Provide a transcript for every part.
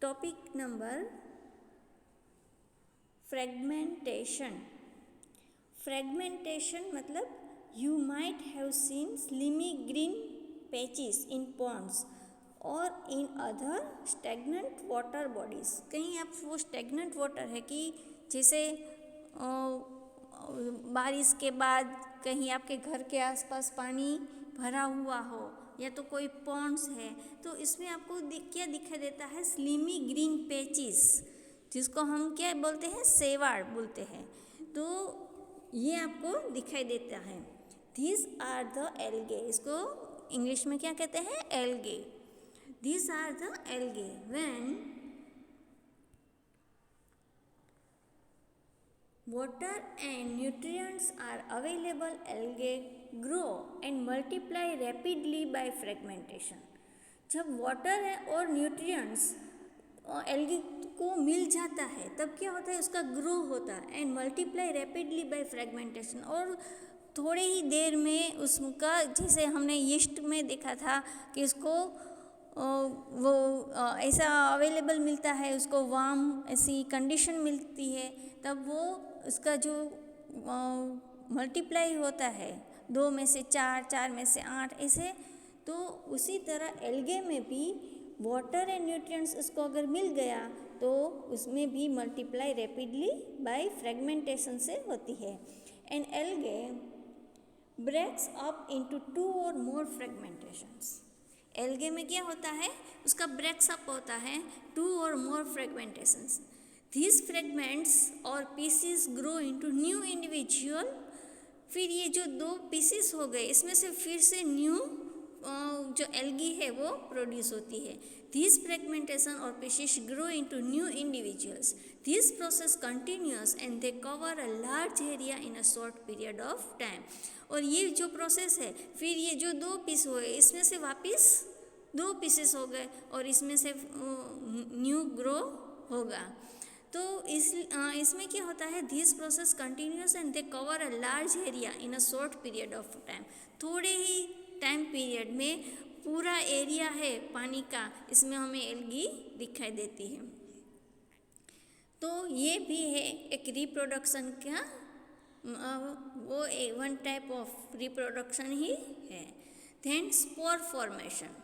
Topic number fragmentation. Fragmentation मतलब you might have seen slimy green patches in ponds or in other stagnant water bodies. कहीं आप वो stagnant water है कि जैसे बारिश के बाद कहीं आपके घर के आसपास पानी भरा हुआ हो या तो कोई पॉन्ड्स है, तो इसमें आपको क्या दिखाई देता है? स्लिमी ग्रीन पैचेस, जिसको हम क्या बोलते हैं? सेवाड़ बोलते हैं. तो ये आपको दिखाई देता है. These are the algae. इसको इंग्लिश में क्या कहते हैं? algae. These are the algae. When water and nutrients are available, algae grow and multiply rapidly by fragmentation. जब वाटर है और न्यूट्रिएंट्स एल्गी को मिल जाता है तब क्या होता है? उसका ग्रो होता है and multiply rapidly by fragmentation. और थोड़े ही देर में उसका, जैसे हमने यीस्ट में देखा था कि उसको वो ऐसा अवेलेबल मिलता है, उसको वार्म ऐसी कंडीशन मिलती है, तब वो उसका जो मल्टीप्लाई होता है 2 में से 4, 4 में से 8 ऐसे. तो उसी तरह एल्गे में भी वाटर एंड न्यूट्रिएंट्स उसको अगर मिल गया तो उसमें भी मल्टीप्लाई रैपिडली बाय फ्रेगमेंटेशन से होती है. And algae breaks up into 2 और मोर फ्रेगमेंटेशंस. एल्गे में क्या होता है? उसका ब्रेक्स अप होता है 2 और मोर फ्रेगमेंटेशंस. These fragments और pieces grow into new individual. फिर ये जो 2 पीसीस हो गए, इसमें से फिर से न्यू जो एल्गी है वो प्रोड्यूस होती है. These fragmentation or species grow into new individuals. This process continues and they cover a large area in a short period of time. और ये जो प्रोसेस है, फिर ये जो 2 पीस हुए इसमें से वापस 2 पीसेस हो गए और इसमें से न्यू ग्रो होगा. तो इसमें क्या होता है? This process continuous and they cover a large area in a short period of time. थोड़े ही टाइम पीरियड में पूरा एरिया है पानी का, इसमें हमें एल्गी दिखाई देती है. तो ये भी है एक रिप्रोडक्शन का, वो वन टाइप ऑफ रिप्रोडक्शन ही है. Then spore formation.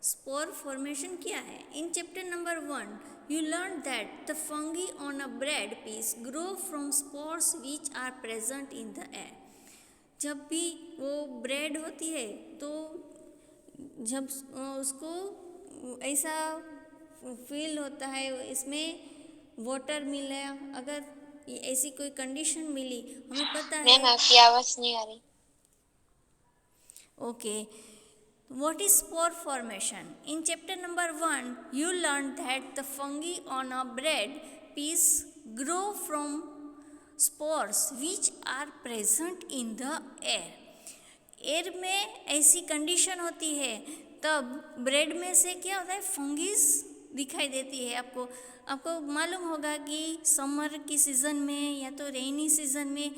Spore formation क्या है? In chapter number 1 you learned that the fungi on a bread piece grow from spores which are present in the air. जब भी वो bread होती है तो जब उसको ऐसा फील होता है, इसमें वाटर मिला, अगर ऐसी कोई कंडीशन मिली, हमें पता है. मैम आपकी आवाज़ नहीं आ रही. Okay. What is spore formation? In chapter number 1, you learned that the fungi on a bread piece grow from spores which are present in the air. Air में ऐसी कंडीशन होती है तब ब्रेड में से क्या होता है? फंगीज दिखाई देती है. आपको मालूम होगा कि समर की सीज़न में या तो रेनी सीज़न में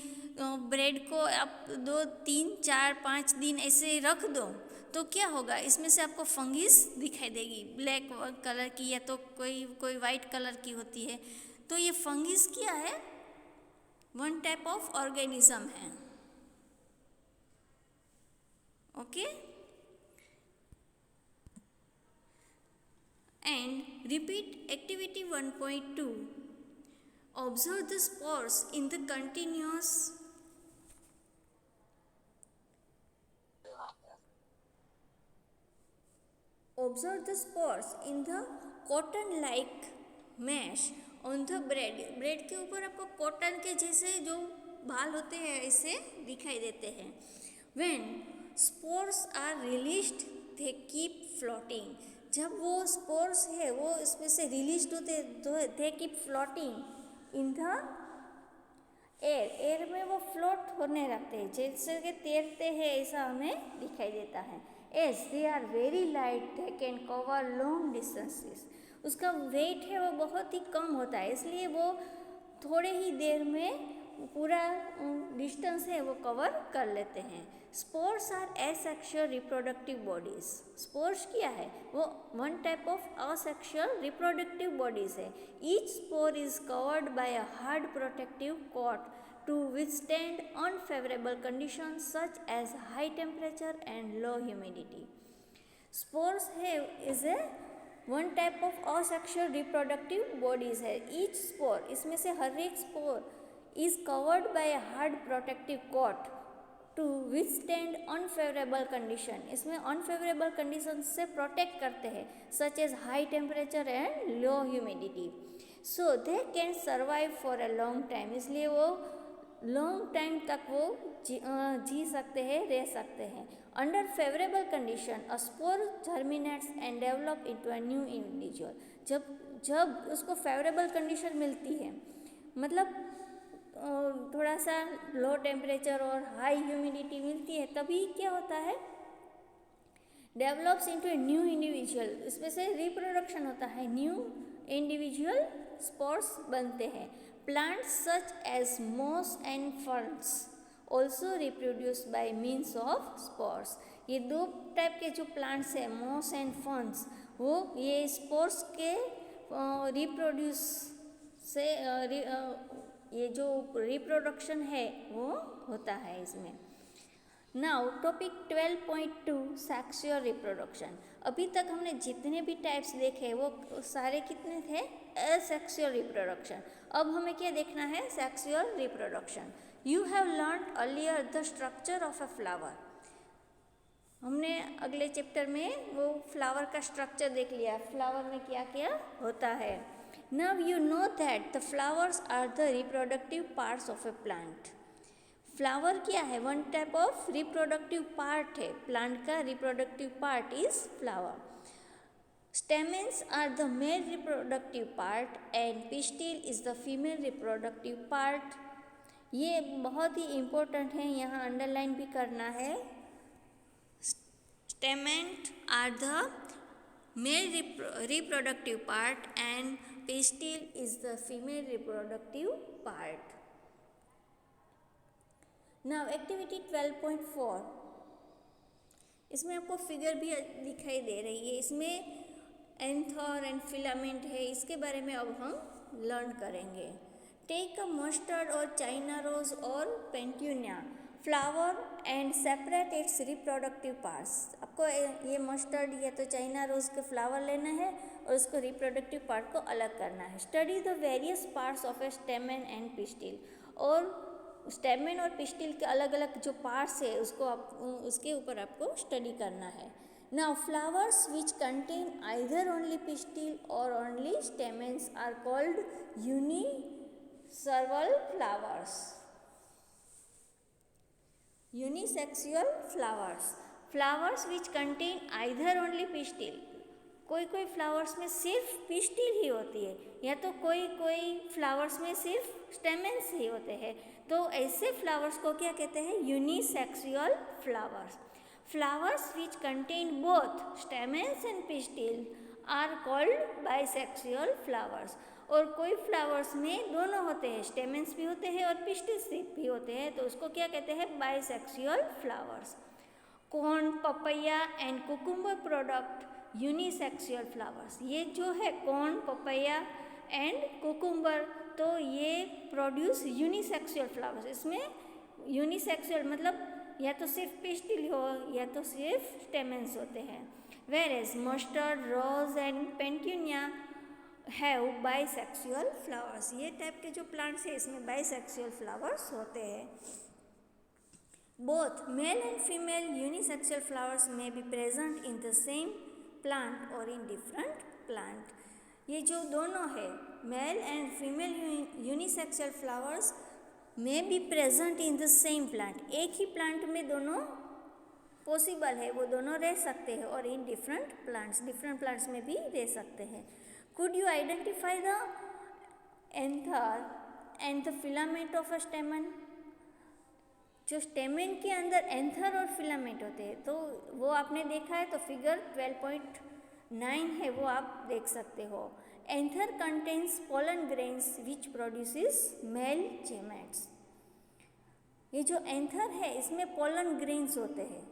ब्रेड को आप 2, 3, 4, 5 दिन ऐसे रख दो तो क्या होगा? इसमें से आपको फंगीज दिखाई देगी, ब्लैक कलर की या तो कोई वाइट कलर की होती है. तो ये फंगीज क्या है? वन टाइप ऑफ ऑर्गेनिज्म है. Okay. And repeat activity 1.2. Observe the spores in the continuous. Observe the spores in the cotton-like mesh on the bread. Bread के ऊपर आपको कॉटन के जैसे जो बाल होते हैं ऐसे दिखाई देते हैं. When spores are released, they keep floating. जब वो स्पोर्स है वो इसमें से रिलीज होते तो they keep floating in the air. Air में वो फ्लोट होने लगते हैं, जैसे कि तैरते हैं ऐसा हमें दिखाई देता है. As they are very light, they can cover long distances. उसका वेट है वो बहुत ही कम होता है, इसलिए वो थोड़े ही देर में पूरा डिस्टेंस है वो कवर कर लेते हैं। Spores are asexual reproductive bodies. Spores क्या है? वो one type of asexual reproductive bodies है। Each spore is covered by a hard protective coat to withstand unfavorable conditions such as high temperature and low humidity. Spores is a one type of asexual reproductive bodies है। Each spore, इसमें से हर एक spore is covered by a hard protective coat to withstand unfavorable condition। इसमें unfavorable conditions से protect करते हैं such as high temperature and low humidity, so they can survive for a long time। इसलिए वो long time तक वो जी सकते हैं, रह सकते हैं। Under favourable condition a spore germinates and develop into a new individual. जब उसको फेवरेबल कंडीशन मिलती है, मतलब थोड़ा सा लो टेम्परेचर और हाई ह्यूमिडिटी मिलती है, तभी क्या होता है? Develops into a new individual. इसमें से रिप्रोडक्शन होता है, न्यू इंडिविजुअल स्पोर्स बनते हैं। Plants such as moss and ferns also reproduce by means of spores। ये दो टाइप के जो प्लांट्स हैं, moss and ferns, वो ये स्पोर्स के रिप्रोड्यूस से ये जो रिप्रोडक्शन है वो होता है इसमें। Now topic 12.2 sexual reproduction. अभी तक हमने जितने भी टाइप्स देखे वो सारे कितने थे? Asexual reproduction. अब हमें क्या देखना है? Sexual reproduction. You have learn earlier the structure of a flower. हमने अगले चैप्टर में वो फ्लावर का स्ट्रक्चर देख लिया, फ्लावर में क्या क्या होता है। Now you know that the flowers are the reproductive parts of a plant. Flower क्या है? One type of reproductive part है। प्लांट का reproductive part is flower. Stamens are the male reproductive part and pistil is the female reproductive part। ये बहुत ही important है, यहाँ underline भी करना है। Stamens are the male reproductive part and pistil is the female reproductive part। Now activity 12.4, इसमें आपको फिगर भी दिखाई दे रही है। इसमें एंथर एंड फिलामेंट है, इसके बारे में अब हम लर्न करेंगे। टेक अ मस्टर्ड और चाइना रोज और petunia flower and separate its reproductive parts. आपको ये मस्टर्ड या तो चाइना रोज के फ्लावर लेना है और उसको रिप्रोडक्टिव पार्ट को अलग करना है। Study the various parts of A stamen and pistil. और स्टेमेन और पिस्टिल के अलग अलग जो पार्ट्स है उसके ऊपर आपको स्टडी करना है। Now flowers which contain either only pistil or only stamens are called unisexual flowers। Unisexual flowers। Flowers which contain either only pistil, कोई फ्लावर्स में सिर्फ पिस्टिल ही होती है, या तो कोई फ्लावर्स में सिर्फ स्टेमेंस ही होते हैं, तो ऐसे फ्लावर्स को क्या कहते हैं? Unisexual flowers. Flowers which contain both stamens and pistil are called bisexual flowers। और कोई फ्लावर्स में दोनों होते हैं, स्टेमेंस भी होते हैं और पिस्टिल्स भी होते हैं, तो उसको क्या कहते हैं? Bisexual flowers. Corn, papaya and cucumber product unisexual flowers. ये जो है कॉर्न, पपैया एंड कुकुम्बर, तो ये प्रोड्यूस यूनिसेक्सुअल फ्लावर्स। इसमें यूनिसेक्सुअल मतलब या तो सिर्फ पिस्टिल हो या तो सिर्फ स्टेमेंस होते हैं। Whereas mustard, rose and petunia have bisexual flowers. ये टाइप के जो प्लांट्स हैं इसमें बाइसेक्सुअल फ्लावर्स होते हैं। Both male and female unisexual flowers may be present in the same plant or in different plant. ये जो दोनों है, male and female unisexual flowers may be present in the same plant. एक ही plant में दोनों पॉसिबल है, वो दोनों रह सकते हैं, और इन डिफरेंट प्लांट्स में भी रह सकते हैं। Could you identify the anther and the filament of a स्टेमन। जो स्टेमन के अंदर एंथर और फिलामेंट होते हैं, तो वो आपने देखा है, तो फिगर 12.9 है, वो आप देख सकते हो। Anther contains pollen grains which produces male gametes. ये जो एंथर है इसमें पोलन ग्रेन्स होते हैं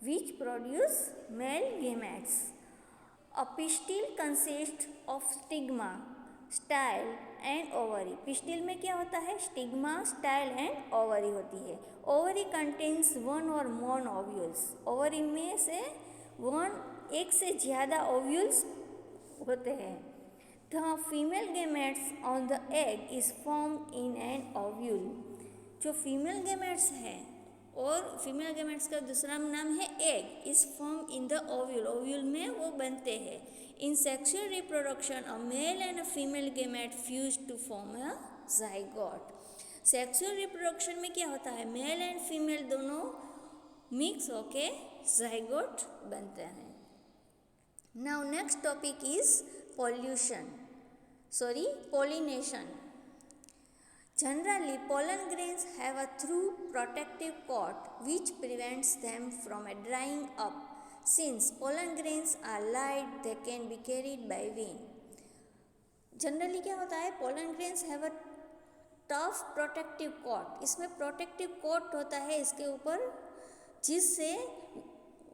which produce male gametes. A pistil consist of stigma, style and ovary. Pistil में क्या होता है? स्टिग्मा, स्टाइल एंड ओवरी होती है। ओवरी कंटेन्स वन और मोर ओव्यूल्स। ओवरी में से एक से ज़्यादा ओव्यूल्स होते हैं। The female gametes on the egg is form in an ovule. जो फीमेल गेमेट्स है और फीमेल गेमेट्स का दूसरा नाम है egg, is form in the ovule. Ovule में वो बनते हैं। In sexual reproduction a male and a female gamete fuse to form a zygote. Sexual reproduction में क्या होता है? मेल एंड फीमेल दोनों मिक्स होके जाइगोट बनते हैं। Now next topic is pollination. Generally, pollen grains have a through protective coat which prevents them from drying up. Since pollen grains are light, they can be carried by wind. Generally क्या होता है? pollen grains have a tough protective coat. इसमें protective coat होता है इसके ऊपर, जिससे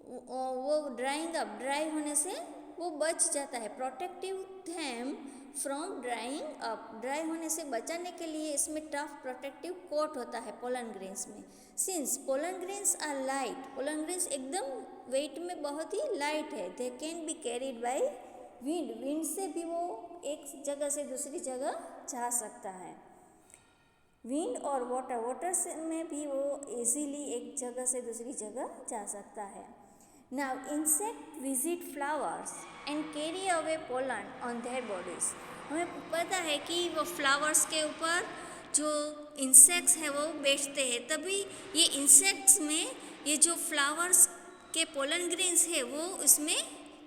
वो ड्राई होने से वो बच जाता है। Protective them from drying up, dry होने से बचाने के लिए इसमें टफ प्रोटेक्टिव कोट होता है पोलन ग्रेन्स में। Since pollen grains are light, pollen grains एकदम वेट में बहुत ही लाइट है। They can be carried by wind, wind से भी वो एक जगह से दूसरी जगह जा सकता है। विंड और वाटर से में भी वो इजीली एक जगह से दूसरी जगह जा सकता है। Now insect visit flowers and carry away pollen on their bodies. हमें पता है कि वो फ्लावर्स के ऊपर जो इंसेक्ट्स है वो बैठते हैं, तभी ये इंसेक्ट्स में ये जो फ्लावर्स के पोलन ग्रेन्स है वो उसमें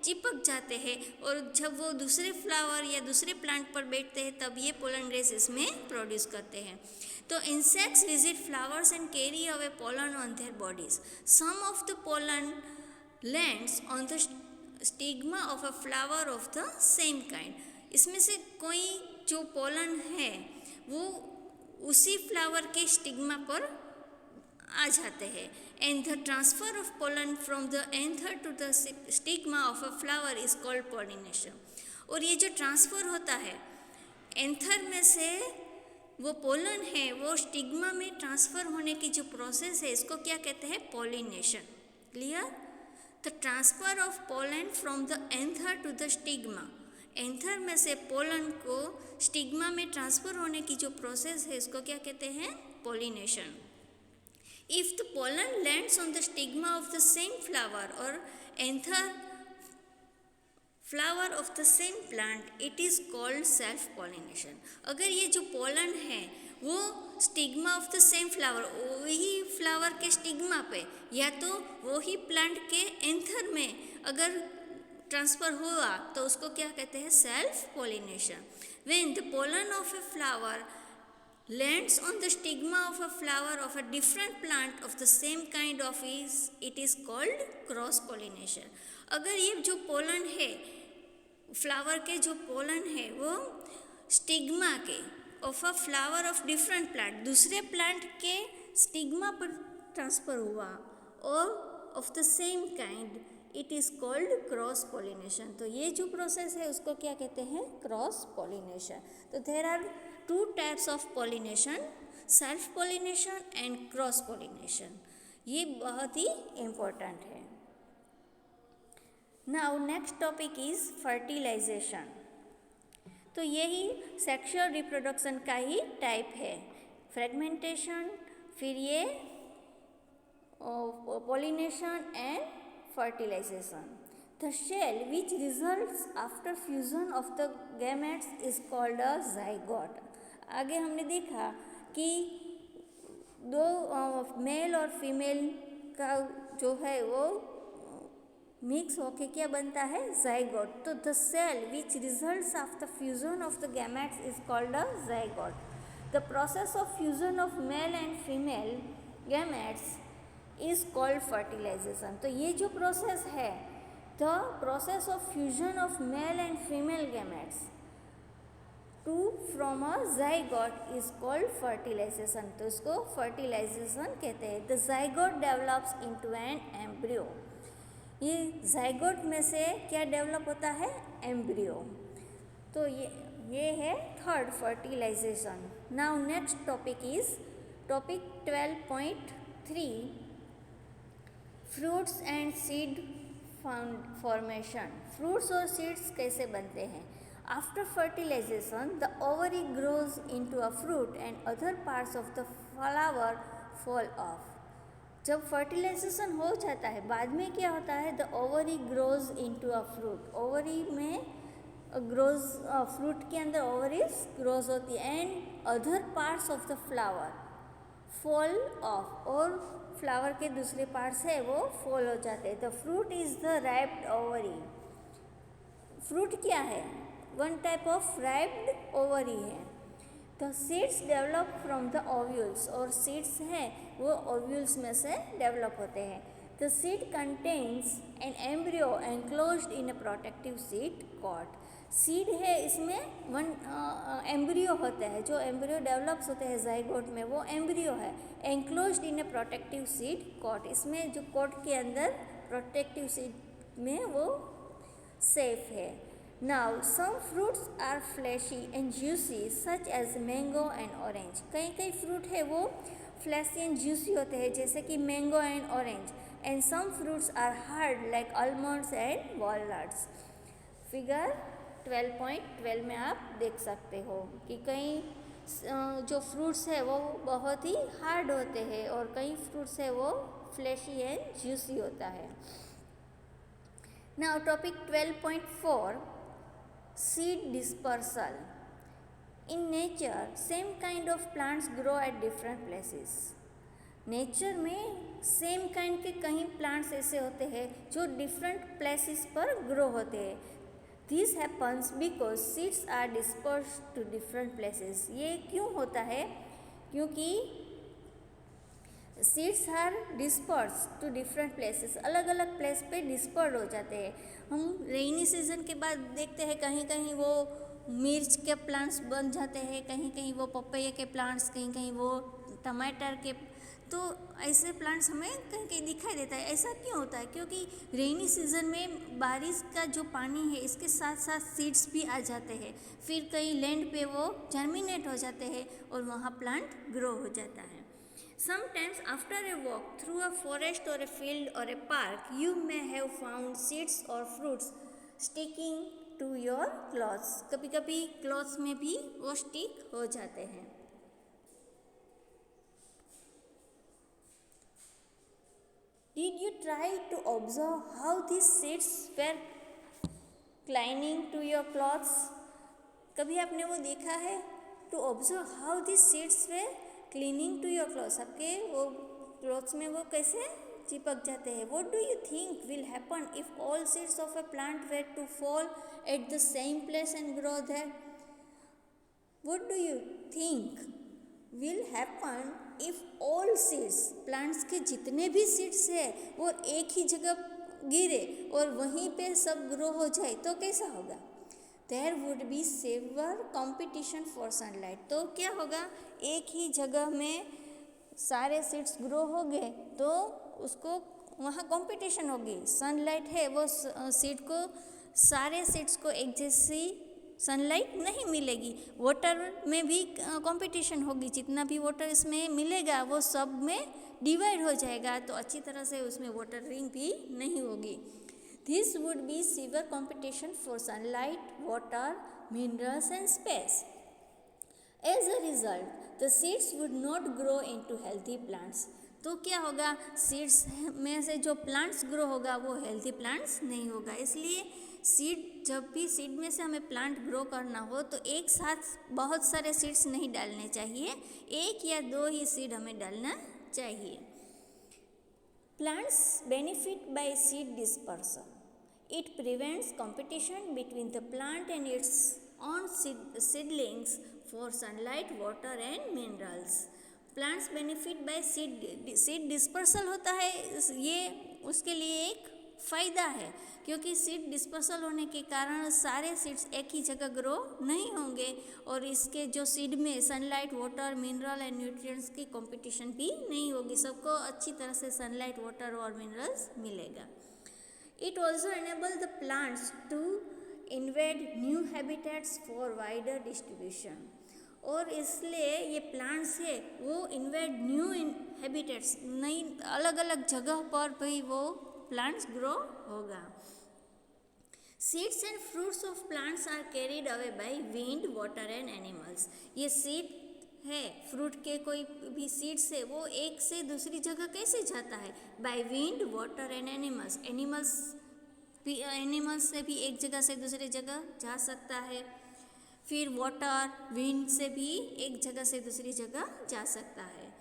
चिपक जाते हैं, और जब वो दूसरे फ्लावर या दूसरे प्लांट पर बैठते हैं तब ये पोलन ग्रेन्स इसमें प्रोड्यूस करते हैं। तो insects visit flowers and carry away pollen on their bodies. Some of the pollen lands on the stigma of a flower of the same kind. इसमें से कोई जो पोलन है वो उसी फ्लावर के स्टिग्मा पर आ जाते हैं। And the transfer of pollen from the anther to the stigma of a flower is called pollination. और ये जो ट्रांसफ़र होता है एंथर में से वो पोलन है वो स्टिग्मा में ट्रांसफ़र होने की जो प्रोसेस है इसको क्या कहते हैं? Pollination. Clear? The transfer of pollen from the anther to the stigma. Anther में से पोलन को स्टिग्मा में ट्रांसफ़र होने की जो प्रोसेस है इसको क्या कहते हैं? Pollination. If the pollen lands on the stigma of the same flower or another flower of the same plant, it is called self pollination. अगर ये जो पोलन है वो stigma of the same flower, वही फ्लावर के stigma पे या तो वही प्लांट के एंथर में अगर ट्रांसफ़र हुआ तो उसको क्या कहते हैं? Self pollination. When the pollen of a flower lands on the stigma of a flower of a different plant of the same kind of it is called cross pollination. अगर ये जो पोलन है फ्लावर के जो pollen है वो stigma के of a flower of different plant, दूसरे प्लांट के स्टिग्मा पर ट्रांसफ़र हुआ और of the same kind, it is called cross pollination. तो ये जो प्रोसेस है उसको क्या कहते हैं? Cross pollination. तो there are two types of pollination, self pollination and cross pollination. ये बहुत ही इम्पोर्टेंट है। Now next topic is fertilisation. तो यही सेक्सुअल रिप्रोडक्शन का ही टाइप है। फ्रेगमेंटेशन, फिर ये pollination and fertilization. The shell which results after fusion of the gametes is called a zygote. आगे हमने देखा कि दो मेल और फीमेल का जो है वो मिक्स होके क्या बनता है? zygote. तो the cell which results after fusion of the gametes is called a zygote. The process of fusion of male and female gametes is called fertilization. तो ये जो प्रोसेस है, the process of fusion of male and female gametes to from a zygote is called fertilization. तो इसको fertilization कहते हैं। The zygote develops into an embryo. ये zygote में से क्या डेवलप होता है? एम्ब्रियो। तो ये है third, fertilization. Now next topic is topic 12.3, fruits and seed formation. Fruits और सीड्स कैसे बनते हैं? After fertilization the ovary grows into a fruit and other parts of the flower fall off. जब फर्टिलाइजेशन हो जाता है, बाद में क्या होता है? The ovary grows into a fruit. Ovary में ग्रोज, फ्रूट के अंदर ओवरीज ग्रोज होती है and other parts of the flower fall off, और फ्लावर के दूसरे पार्ट्स है वो फॉल हो जाते हैं। The fruit is the riped ovary. Fruit क्या है? One type of riped ovary है। The seeds develop from the ovules, और सीड्स हैं वो ओव्यूल्स में से डेवलप होते हैं। The seed contains an embryo enclosed in a protective seed coat. Seed है, इसमें वन एम्ब्रियो होता है। जो एम्ब्रियो डेवलप्स होते हैं ज़ाइगोट में, वो एम्ब्रियो है enclosed in a protective seed coat. इसमें जो कॉट के अंदर प्रोटेक्टिव सीड में वो सेफ है। Now some fruits are fleshy and juicy such as mango and orange. कई फ्रूट है वो फ्लैशी एंड जूसी होते हैं, जैसे कि mango and orange. And some fruits are hard like almonds and walnuts. Figure 12.12 में आप देख सकते हो कि कई जो फ्रूट्स है वो बहुत ही हार्ड होते हैं और कई फ्रूट्स है वो फ्लैशी एंड जूसी होता है। Now topic 12.4, seed dispersal. In nature same kind of plants grow at different places. Nature में सेम काइंड के कई प्लांट्स ऐसे होते हैं जो डिफरेंट प्लेसेस पर ग्रो होते हैं। This happens because seeds are disperse to different places. ये क्यों होता है? क्योंकि seeds are disperse to different places, अलग अलग प्लेस पे डिस्पर्ड हो जाते हैं। हम रेनी सीजन के बाद देखते हैं कहीं कहीं वो मिर्च के प्लांट्स बन जाते हैं, कहीं कहीं वो पपैया के प्लांट्स, कहीं कहीं वो टमाटर के। तो ऐसे प्लांट्स हमें कहीं कहीं दिखाई देता है। ऐसा क्यों होता है? क्योंकि रेनी सीजन में बारिश का जो पानी है इसके साथ साथ सीड्स भी आ जाते हैं, फिर कई लैंड पे वो जर्मिनेट हो जाते हैं और वहाँ प्लांट ग्रो हो जाता है। Sometimes after a walk through a forest or a field or a park, you may have found seeds or fruits sticking to your clothes. कभी कभी क्लॉथ्स में भी वो स्टिक हो जाते हैं। Did you try to observe how these seeds were clinging to your clothes? कभी आपने वो देखा है? To observe how these seeds were clinging to your clothes. आपके वो क्लॉथ्स में वो कैसे चिपक जाते हैं। What do you think will happen if all seeds of a plant were to fall at the same place and grow there? What do you think will happen if all seeds, plants के जितने भी seeds है वो एक ही जगह गिरे और वहीं पे सब ग्रो हो जाए तो कैसा होगा? There would be severe competition for sunlight. तो क्या होगा? एक ही जगह में सारे सीड्स ग्रो हो गए तो उसको वहाँ कंपटीशन होगी। सनलाइट है वो सीड को, सारे सीड्स को एक जैसी सनलाइट नहीं मिलेगी। वाटर में भी कंपटीशन होगी, जितना भी वाटर इसमें मिलेगा वो सब में डिवाइड हो जाएगा, तो अच्छी तरह से उसमें वाटरिंग भी नहीं होगी। This would be severe competition for sunlight, water, minerals and space. As a result, the seeds would not grow into healthy plants. तो क्या होगा? सीड्स में से जो प्लांट्स ग्रो होगा वो हेल्थी प्लांट्स नहीं होगा। इसलिए सीड, जब भी सीड में से हमें प्लांट ग्रो करना हो तो एक साथ बहुत सारे सीड्स नहीं डालने चाहिए, एक या दो ही सीड हमें डालना चाहिए। Plants benefit by seed dispersal. It prevents competition between the plant and its own seedlings for sunlight, water and minerals. Plants benefit by seed dispersal होता है, ये उसके लिए एक फ़ायदा है, क्योंकि सीड डिस्पर्सल होने के कारण सारे सीड्स एक ही जगह ग्रो नहीं होंगे और इसके जो सीड में sunlight, water, mineral and nutrients की कंपटीशन भी नहीं होगी, सबको अच्छी तरह से सनलाइट, वाटर और मिनरल्स मिलेगा। It also enables the plants to invade new habitats for wider distribution। और इसलिए ये प्लांट्स है वो इन्वेड न्यू हैबिटेट्स, नई अलग अलग जगह पर भी वो प्लांट्स ग्रो होगा। Seeds and fruits of plants are carried away by wind, water and animals. ये सीड है, फ्रूट के कोई भी सीड्स है, वो एक से दूसरी जगह कैसे जाता है? Bye wind, water and animals. Animals से भी एक जगह से दूसरी जगह जा सकता है। फिर वाटर, विंड से भी एक जगह से दूसरी जगह जा सकता है।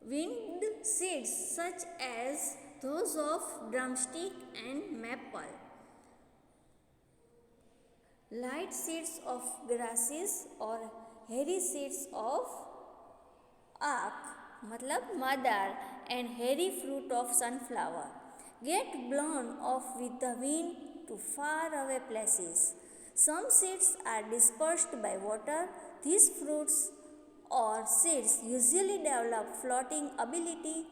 Wind seeds such as those of drumstick and maple, light seeds of grasses और हेरी सीड्स ऑफ आक मतलब madar and hairy fruit of sunflower get blown off with the wind to far away places. Some seeds are dispersed by water. These fruits or seeds usually develop floating ability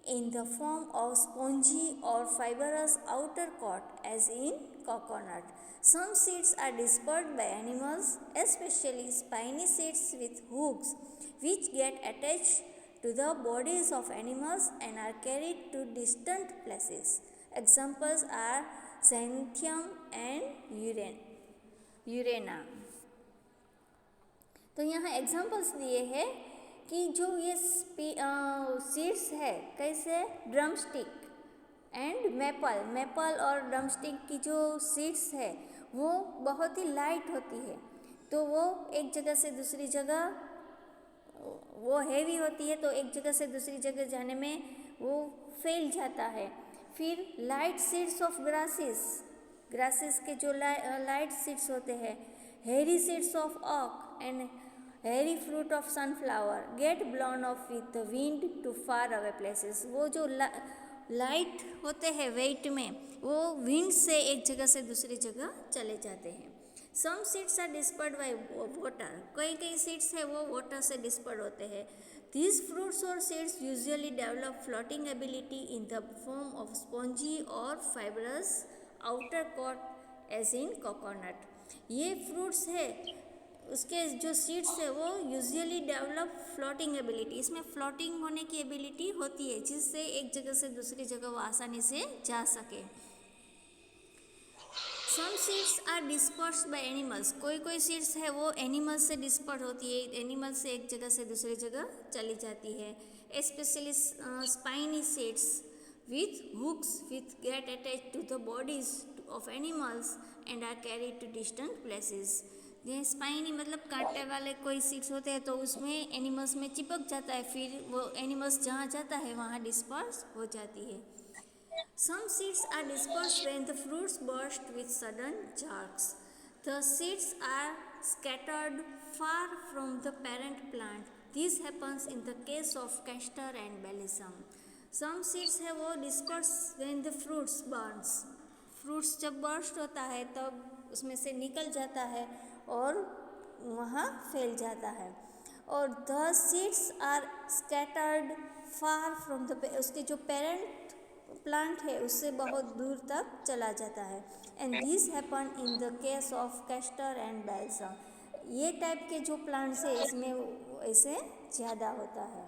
in the form of spongy or fibrous outer coat, as in coconut. Some seeds are dispersed by animals, especially spiny seeds with hooks, which get attached to the bodies of animals and are carried to distant places. Examples are xanthium and urena। तो यहाँ examples दिए हैं कि जो ये seeds है कैसे, drumstick and maple और ड्रमस्टिक की जो सीड्स है वो बहुत ही लाइट होती है, तो वो एक जगह से दूसरी जगह, वो हैवी होती है तो एक जगह से दूसरी जगह जाने में वो फैल जाता है। फिर लाइट सीड्स ऑफ ग्रासेस के जो लाइट सीड्स होते हैं, hairy seeds of aak and hairy fruit of sunflower get blown off with the wind to far away places. वो जो लाइट होते हैं वेट में, वो विंड से एक जगह से दूसरी जगह चले जाते हैं। Some seeds are dispersed by water, कई सीड्स है वो वाटर से डिस्पर्ड होते हैं। These fruits or seeds usually develop floating ability in the form of spongy or fibrous outer coat, as in coconut। ये फ्रूट्स है, उसके जो सीड्स है वो यूजुअली डेवलप फ्लोटिंग एबिलिटी, इसमें फ्लोटिंग होने की एबिलिटी होती है जिससे एक जगह से दूसरी जगह वो आसानी से जा सके। Some seeds are dispersed by animals, कोई सीड्स है वो एनिमल्स से डिस्पर्ड होती है, एनिमल्स से एक जगह से दूसरी जगह चली जाती है। Specially spiny seeds with hooks with get attach to the bodies of animals and are carried to distant places. ये स्पाइनी मतलब कांटे वाले कोई सीड्स होते हैं तो उसमें एनिमल्स में चिपक जाता है, फिर वो एनिमल्स जहाँ जाता है वहाँ डिस्पर्स हो जाती है। Some seeds are dispersed when the fruits burst with sudden jerks. The seeds are scattered far from the parent plant. This happens in the case of castor and balsam. Some seeds है वो disperse when the fruits burns. Fruits जब burst होता है तब उसमें से निकल जाता है और वहाँ फैल जाता है। और the seeds are scattered far from the, उसके जो parent प्लांट है उससे बहुत दूर तक चला जाता है। And this happen in the case of castor and balsam. ये टाइप के जो प्लांट्स है इसमें ऐसे ज़्यादा होता है।